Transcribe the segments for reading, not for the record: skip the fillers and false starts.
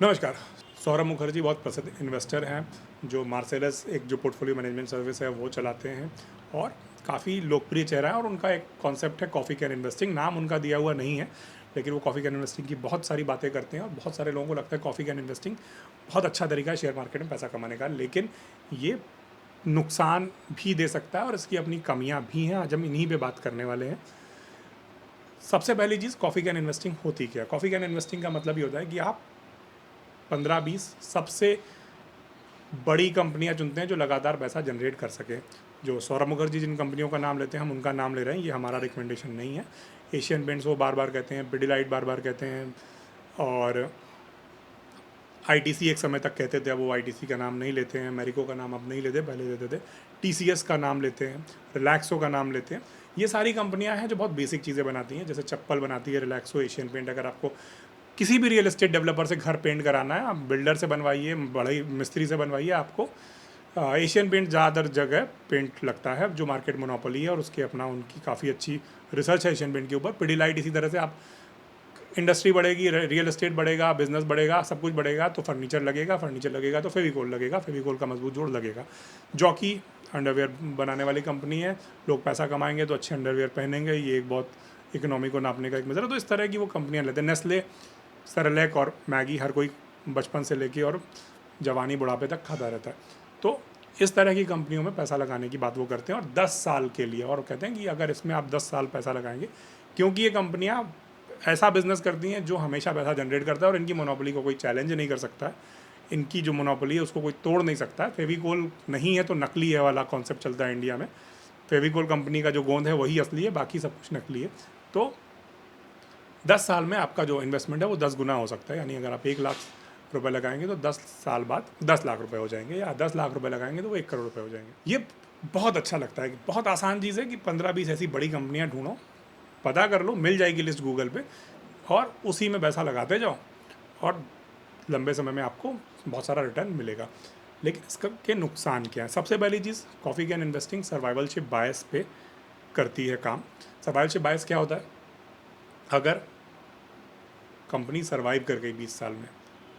नमस्कार। सौरभ मुखर्जी बहुत प्रसिद्ध इन्वेस्टर हैं, जो मार्सेलस एक जो पोर्टफोलियो मैनेजमेंट सर्विस है वो चलाते हैं और काफ़ी लोकप्रिय चेहरा है। और उनका एक कॉन्सेप्ट है कॉफ़ी कैन इन्वेस्टिंग। नाम उनका दिया हुआ नहीं है, लेकिन वो कॉफ़ी कैन इन्वेस्टिंग की बहुत सारी बातें करते हैं और बहुत सारे लोगों को लगता है कॉफ़ी कैन इन्वेस्टिंग बहुत अच्छा तरीका है शेयर मार्केट में पैसा कमाने का। लेकिन ये नुकसान भी दे सकता है और इसकी अपनी कमियाँ भी हैं। आज हम इन्हीं पे बात करने वाले हैं। सबसे पहली चीज़, कॉफ़ी कैन इन्वेस्टिंग होती क्या है? कॉफ़ी कैन इन्वेस्टिंग का मतलब ये होता है कि आप 15-20 सबसे बड़ी कंपनियां चुनते हैं जो लगातार पैसा जनरेट कर सके। जो सौरभ मुखर्जी जिन कंपनियों का नाम लेते हैं, हम उनका नाम ले रहे हैं, ये हमारा रिकमेंडेशन नहीं है। एशियन पेंट्स वो बार बार कहते हैं, पिडिलाइट बार बार कहते हैं, और आईटीसी एक समय तक कहते थे, अब वो आईटीसी का नाम नहीं लेते हैं। मैरिको का नाम अब नहीं लेते, पहले लेते थे। टीसीएस का नाम लेते हैं, रिलैक्सो का नाम लेते हैं। ये सारी कंपनियां हैं जो बहुत बेसिक चीज़ें बनाती हैं, जैसे चप्पल बनाती है रिलैक्सो, एशियन पेंट। अगर आपको किसी भी रियल एस्टेट डेवलपर से घर पेंट कराना है, आप बिल्डर से बनवाइए, बड़े मिस्त्री से बनवाइए, आपको एशियन पेंट ज़्यादातर जगह पेंट लगता है जो मार्केट मोनोपोली है, और उसके अपना उनकी काफ़ी अच्छी रिसर्च है एशियन पेंट के ऊपर। पिडिलाइट इसी तरह से आप इंडस्ट्री बढ़ेगी, रियल एस्टेट बढ़ेगा, बिजनेस बढ़ेगा, सब कुछ बढ़ेगा तो फर्नीचर लगेगा, फर्नीचर लगेगा तो फेविकोल लगेगा, फेविकोल का मजबूत जोड़ लगेगा। जॉकी अंडरवेयर बनाने वाली कंपनी है, लोग पैसा कमाएंगे तो अच्छे अंडरवेयर पहनेंगे, ये एक बहुत इकोनॉमी को नापने का एक मेजर है। तो इस तरह की वो कंपनियां लेते हैं। नेस्ले, सेरेलैक और मैगी हर कोई बचपन से लेके और जवानी बुढ़ापे तक खाता रहता है। तो इस तरह की कंपनियों में पैसा लगाने की बात वो करते हैं, और 10 साल के लिए। और कहते हैं कि अगर इसमें आप 10 साल पैसा लगाएंगे, क्योंकि ये कंपनियां ऐसा बिजनेस करती हैं जो हमेशा पैसा जनरेट करता है और इनकी मोनोपोली को कोई चैलेंज नहीं कर सकता है। इनकी जो मोनोपोली है उसको कोई तोड़ नहीं सकता है। फेविकोल नहीं है तो नकली है वाला कॉन्सेप्ट चलता है इंडिया में। फेविकोल कंपनी का जो गोंद है वही असली है, बाकी सब कुछ नकली है। तो 10 साल में आपका जो इन्वेस्टमेंट है वो 10 गुना हो सकता है। यानी अगर आप 1 लाख रुपए लगाएंगे तो 10 साल बाद 10 लाख रुपए हो जाएंगे, या 10 लाख रुपए लगाएंगे तो वो 1 करोड़ रुपए हो जाएंगे। ये बहुत अच्छा लगता है कि बहुत आसान चीज़ है कि 15-20 ऐसी बड़ी कंपनियां ढूंढो, पता कर लो, मिल जाएगी लिस्ट गूगल पे, और उसी में पैसा लगाते जाओ और लंबे समय में आपको बहुत सारा रिटर्न मिलेगा। लेकिन इसका के नुकसान क्या है? सबसे पहली चीज़, कॉफ़ी कैन इन्वेस्टिंग सर्वाइवलशिप बायस पे करती है काम। सर्वाइवलशिप बायस क्या होता है? अगर कंपनी सर्वाइव कर गई 20 साल में,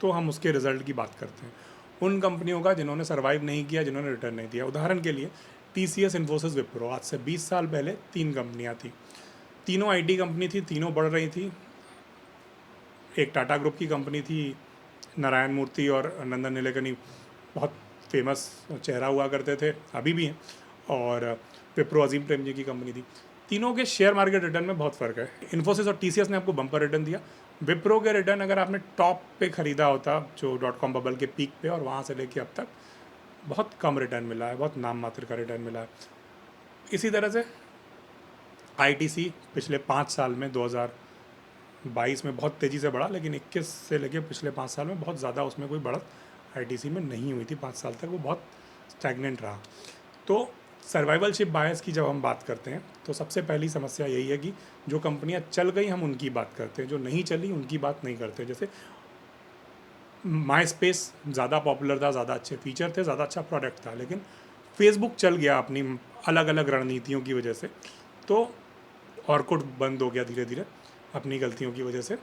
तो हम उसके रिजल्ट की बात करते हैं। उन कंपनियों का जिन्होंने सर्वाइव नहीं किया, जिन्होंने रिटर्न नहीं दिया। उदाहरण के लिए टीसीएस, इन्फोसिस, विप्रो, आज से 20 साल पहले 3 कंपनियां थी। तीनों आईटी कंपनी थी, तीनों बढ़ रही थी। एक टाटा ग्रुप की कंपनी थी, नारायण मूर्ति और नंदन नीलेकनी बहुत फेमस चेहरा हुआ करते थे, अभी भी हैं। और विप्रो अजीम प्रेम जी की कंपनी थी। तीनों के शेयर मार्केट रिटर्न में बहुत फ़र्क है। इन्फोसिस और टीसीएस ने आपको बम्पर रिटर्न दिया। विप्रो के रिटर्न अगर आपने टॉप पे ख़रीदा होता, जो .com बबल के पीक पे, और वहाँ से लेके अब तक बहुत कम रिटर्न मिला है, बहुत नाम मात्र का रिटर्न मिला है। इसी तरह से आईटीसी पिछले 5 साल में 2022 में बहुत तेज़ी से बढ़ा, लेकिन 21 से लेके पिछले 5 साल में बहुत ज़्यादा उसमें कोई बढ़त आईटीसी में नहीं हुई थी। 5 साल तक वो बहुत स्टैग्नेंट रहा। तो सर्वाइवलशिप बायस की जब हम बात करते हैं तो सबसे पहली समस्या यही है कि जो कंपनियां चल गई हम उनकी बात करते हैं, जो नहीं चली उनकी बात नहीं करते। जैसे माई स्पेस ज़्यादा पॉपुलर था, ज़्यादा अच्छे फीचर थे, ज़्यादा अच्छा प्रोडक्ट था, लेकिन फेसबुक चल गया अपनी अलग अलग रणनीतियों की वजह से। तो ऑर्कुट बंद हो गया धीरे धीरे अपनी गलतियों की वजह से।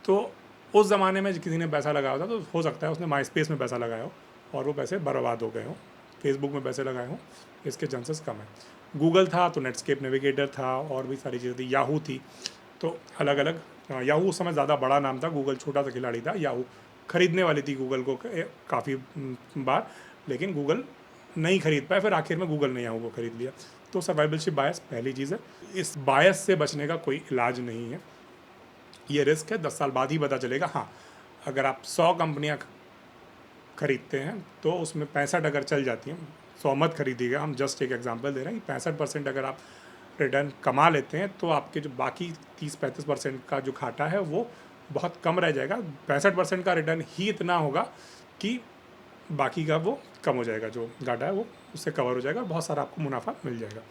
तो उस ज़माने में किसी ने पैसा लगाया था तो हो सकता है उसने माई स्पेस में पैसा लगाया हो और वो पैसे बर्बाद हो गए हों। फेसबुक में पैसे लगाए हों, इसके चांसेस कम है। गूगल था तो नेटस्केप नेविगेटर था, और भी सारी चीज़ें थी। याहू थी, तो अलग अलग। याहू उस समय ज़्यादा बड़ा नाम था, गूगल छोटा सा खिलाड़ी था। याहू खरीदने वाली थी गूगल को काफ़ी बार, लेकिन गूगल नहीं खरीद पाया, फिर आखिर में गूगल ने याहू को खरीद लिया। तो सर्वाइवलशिप बायस पहली चीज़ है। इस बायस से बचने का कोई इलाज नहीं है, ये रिस्क है। 10 साल बाद ही पता चलेगा। हाँ, अगर आप 100 कंपनियां खरीदते हैं तो उसमें 65 अगर चल जाती हैं, 100 मत खरीदिएगा, हम जस्ट एक एग्जांपल दे रहे हैं कि 65% अगर आप रिटर्न कमा लेते हैं तो आपके जो बाकी 30-35% का जो घाटा है वो बहुत कम रह जाएगा। 65% का रिटर्न ही इतना होगा कि बाकी का वो कम हो जाएगा, जो घाटा है वो उससे कवर हो जाएगा, बहुत सारा आपको मुनाफा मिल जाएगा।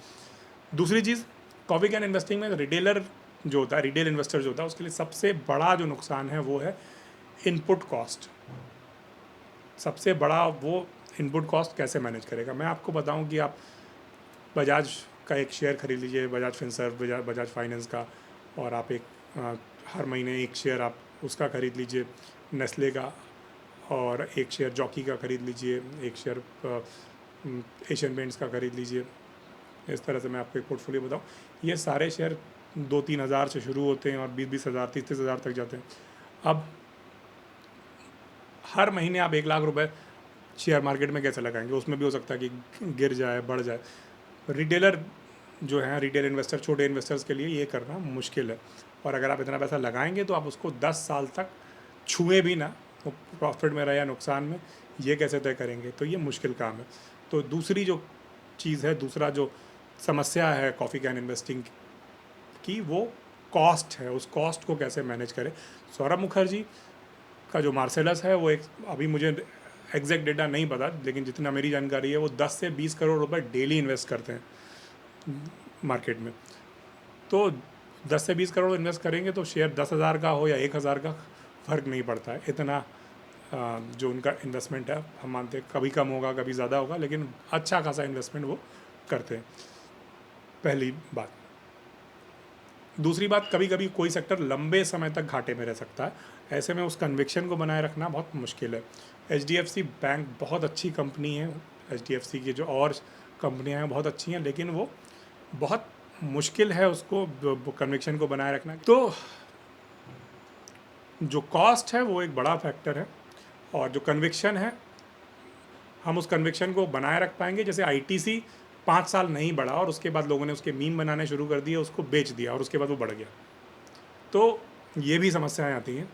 दूसरी चीज़, कॉफ़ी कैन इन्वेस्टिंग में रिटेलर जो होता है, रिटेल इन्वेस्टर जो होता है, उसके लिए सबसे बड़ा जो नुकसान है वो है इनपुट कॉस्ट। सबसे बड़ा वो इनपुट कॉस्ट कैसे मैनेज करेगा? मैं आपको बताऊं कि आप बजाज का एक शेयर खरीद लीजिए, बजाज फिनसर्व, बजाज फाइनेंस का, और आप एक हर महीने एक शेयर आप उसका खरीद लीजिए, नेस्ले का। और एक शेयर जॉकी का ख़रीद लीजिए, एक शेयर एशियन पेंट्स का ख़रीद लीजिए। इस तरह से मैं आपको एक पोर्टफोलियो बताऊँ, ये सारे शेयर 2-3 हज़ार से शुरू होते हैं और 20-20 हज़ार 30-30 हज़ार तक जाते हैं। अब हर महीने आप 1 लाख रुपए शेयर मार्केट में कैसे लगाएंगे? उसमें भी हो सकता है कि गिर जाए, बढ़ जाए। रिटेलर जो हैं, रिटेल इन्वेस्टर, छोटे इन्वेस्टर्स के लिए ये करना मुश्किल है, और अगर आप इतना पैसा लगाएंगे तो आप उसको 10 साल तक छुए भी ना, तो प्रॉफिट में रहे या नुकसान में, ये कैसे तय करेंगे? तो ये मुश्किल काम है। तो दूसरी जो चीज़ है, दूसरा जो समस्या है कॉफ़ी कैन इन्वेस्टिंग की, वो कॉस्ट है। उस कॉस्ट को कैसे मैनेज करें? सौरभ मुखर्जी का जो मार्सेलस है, वो एक, अभी मुझे एग्जैक्ट डेटा नहीं पता, लेकिन जितना मेरी जानकारी है वो 10 से 20 करोड़ रुपए डेली इन्वेस्ट करते हैं मार्केट में। तो 10 से 20 करोड़ इन्वेस्ट करेंगे तो शेयर 10,000 का हो या 1,000 का, फ़र्क नहीं पड़ता है इतना। जो उनका इन्वेस्टमेंट है, हम मानते हैं कभी कम होगा कभी ज़्यादा होगा, लेकिन अच्छा खासा इन्वेस्टमेंट वो करते हैं, पहली बात। दूसरी बात, कभी कभी कोई सेक्टर लंबे समय तक घाटे में रह सकता है, ऐसे में उस कन्विक्शन को बनाए रखना बहुत मुश्किल है। HDFC बैंक बहुत अच्छी कंपनी है, HDFC की जो और कंपनियां हैं बहुत अच्छी हैं, लेकिन वो बहुत मुश्किल है उसको कन्विक्शन को बनाए रखना। तो जो कॉस्ट है वो एक बड़ा फैक्टर है, और जो कन्विक्शन है, हम उस कन्विक्शन को बनाए रख पाएंगे। जैसे ITC 5 साल नहीं बढ़ा और उसके बाद लोगों ने उसके मीम बनाने शुरू कर दिए, उसको बेच दिया और उसके बाद वो बढ़ गया। तो ये भी समस्याएं आती हैं,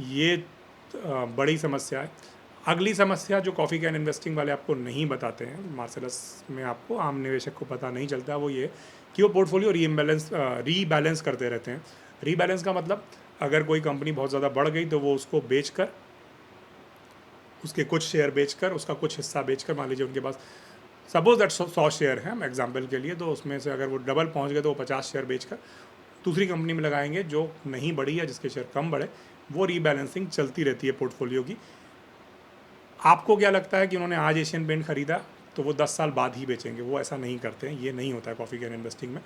ये बड़ी समस्या है। अगली समस्या जो कॉफ़ी कैन इन्वेस्टिंग वाले आपको नहीं बताते हैं, मार्सेलस में आपको आम निवेशक को पता नहीं चलता, वो ये कि वो पोर्टफोलियो रीबैलेंस करते रहते हैं। रीबैलेंस का मतलब, अगर कोई कंपनी बहुत ज़्यादा बढ़ गई तो वो उसको बेचकर, उसके कुछ शेयर बेचकर, उसका कुछ हिस्सा बेचकर, मान लीजिए उनके पास सपोज दैट 100 शेयर हैं एग्जाम्पल के लिए, तो उसमें से अगर वो डबल पहुंच गए तो वो 50 शेयर बेचकर दूसरी कंपनी में लगाएंगे जो नहीं बढ़ी या जिसके शेयर कम बढ़े। वो रीबैलेंसिंग चलती रहती है पोर्टफोलियो की। आपको क्या लगता है कि उन्होंने आज एशियन पेंट खरीदा तो वो 10 साल बाद ही बेचेंगे? वो ऐसा नहीं करते हैं, ये नहीं होता है कॉफ़ी कैन इन्वेस्टिंग में।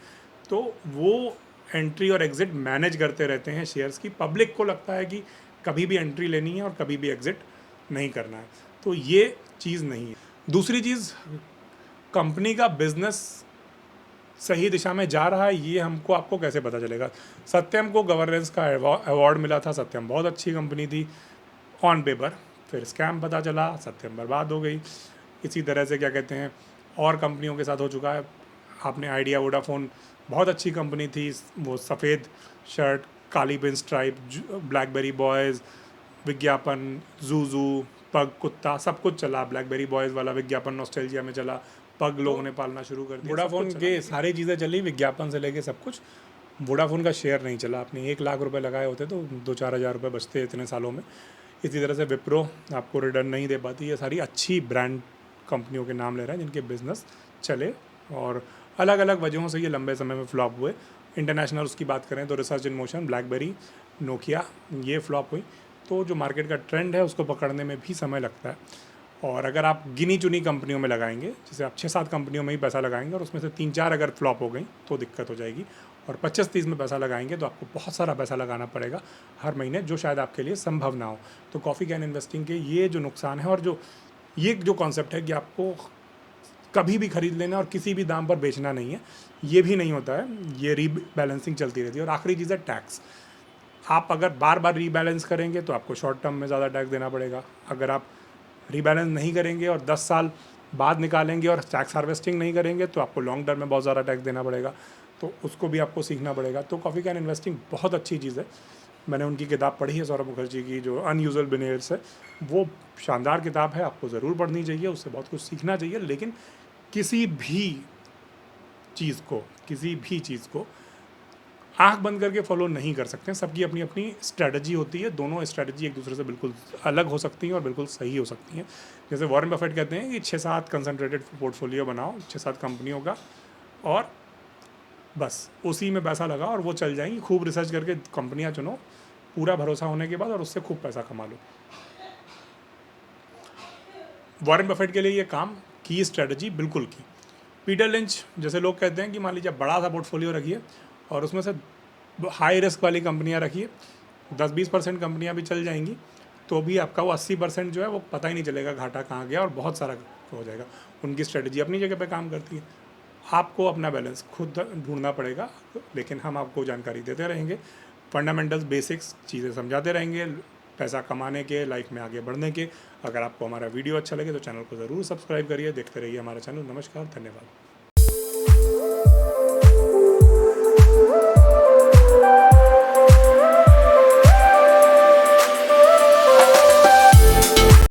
तो वो एंट्री और एग्ज़िट मैनेज करते रहते हैं शेयर्स की। पब्लिक को लगता है कि कभी भी एंट्री लेनी है और कभी भी एग्ज़िट नहीं करना है, तो ये चीज़ नहीं है। दूसरी चीज़, कंपनी का बिजनेस सही दिशा में जा रहा है, ये हमको आपको कैसे पता चलेगा? सत्यम को गवर्नेंस का अवार्ड मिला था, सत्यम बहुत अच्छी कंपनी थी ऑन पेपर, फिर स्कैम पता चला, सत्यम बर्बाद हो गई। इसी तरह से क्या कहते हैं, और कंपनियों के साथ हो चुका है। आपने आइडिया वोडाफोन, बहुत अच्छी कंपनी थी, वो सफ़ेद शर्ट, काली पिन स्ट्राइप, ब्लैकबेरी बॉयज़ विज्ञापन, जूजू, पग कुत्ता, सब कुछ चला। ब्लैकबेरी बॉयज़ वाला विज्ञापन नॉस्टैल्जिया में चला, पग लोगों ने पालना शुरू कर दिया। वोडाफोन के सारी चीज़ें चली, विज्ञापन से लेके सब कुछ। वोडाफोन का शेयर नहीं चला। आपने 1 लाख रुपए लगाए होते तो 2-4 हज़ार रुपये बचते इतने सालों में। इसी तरह से विप्रो आपको रिटर्न नहीं दे पाती। ये सारी अच्छी ब्रांड कंपनियों के नाम ले रहे हैं जिनके बिजनेस चले, और अलग अलग वजहों से ये लंबे समय में फ्लॉप हुए। इंटरनेशनल उसकी बात करें तो research in motion, blackberry, Nokia, ये फ्लॉप हुई। तो जो मार्केट का ट्रेंड है उसको पकड़ने में भी समय लगता है। और अगर आप गिनी चुनी कंपनियों में लगाएंगे, जैसे आप 6-7 कंपनियों में ही पैसा लगाएंगे और उसमें से 3-4 अगर फ्लॉप हो गई तो दिक्कत हो जाएगी। और 25-30 में पैसा लगाएंगे तो आपको बहुत सारा पैसा लगाना पड़ेगा हर महीने, जो शायद आपके लिए संभव ना हो। तो कॉफ़ी कैन इन्वेस्टिंग के ये जो नुकसान है, और ये जो कॉन्सेप्ट है कि आपको कभी भी खरीद लेना और किसी भी दाम पर बेचना नहीं है, ये भी नहीं होता है। ये रीबैलेंसिंग चलती रहती है। और आखिरी चीज़ है टैक्स। आप अगर बार बार रीबैलेंस करेंगे तो आपको शॉर्ट टर्म में ज़्यादा टैक्स देना पड़ेगा। अगर आप रीबैलेंस नहीं करेंगे और 10 साल बाद निकालेंगे और टैक्स हार्वेस्टिंग नहीं करेंगे तो आपको लॉन्ग टर्म में बहुत ज़्यादा टैक्स देना पड़ेगा। तो उसको भी आपको सीखना पड़ेगा। तो कॉफ़ी कैन इन्वेस्टिंग बहुत अच्छी चीज़ है। मैंने उनकी किताब पढ़ी है, सौरभ मुखर्जी की, जो अनयूजुअल बिलियनर्स है। वो शानदार किताब है, आपको ज़रूर पढ़नी चाहिए, उससे बहुत कुछ सीखना चाहिए। लेकिन किसी भी चीज़ को आंख बंद करके फॉलो नहीं कर सकते हैं। सबकी अपनी अपनी स्ट्रैटेजी होती है। दोनों स्ट्रैटेजी एक दूसरे से बिल्कुल अलग हो सकती हैं और बिल्कुल सही हो सकती हैं। जैसे वॉरेन बफेट कहते हैं कि 6-7 कंसंट्रेटेड पोर्टफोलियो बनाओ 6-7 कंपनियों का, और बस उसी में पैसा लगाओ और वो चल जाएंगी। खूब रिसर्च करके कंपनियां चुनो, पूरा भरोसा होने के बाद, और उससे खूब पैसा कमा लो। वॉरेन बफेट के लिए ये काम की स्ट्रैटेजी बिल्कुल की। पीटर लिंच जैसे लोग कहते हैं कि मान लीजिए बड़ा सा पोर्टफोलियो रखिए और उसमें से हाई रिस्क वाली कंपनियां रखिए, 10-20% कंपनियां भी चल जाएंगी, तो भी आपका वो 80% जो है वो पता ही नहीं चलेगा घाटा कहाँ गया और बहुत सारा हो जाएगा। उनकी स्ट्रेटजी अपनी जगह पे काम करती है। आपको अपना बैलेंस खुद ढूंढना पड़ेगा, लेकिन हम आपको जानकारी देते रहेंगे, फंडामेंटल्स बेसिक्स चीज़ें समझाते रहेंगे, पैसा कमाने के, लाइफ में आगे बढ़ने के। अगर आपको हमारा वीडियो अच्छा लगे तो चैनल को ज़रूर सब्सक्राइब करिए, देखते रहिए हमारा चैनल। नमस्कार, धन्यवाद।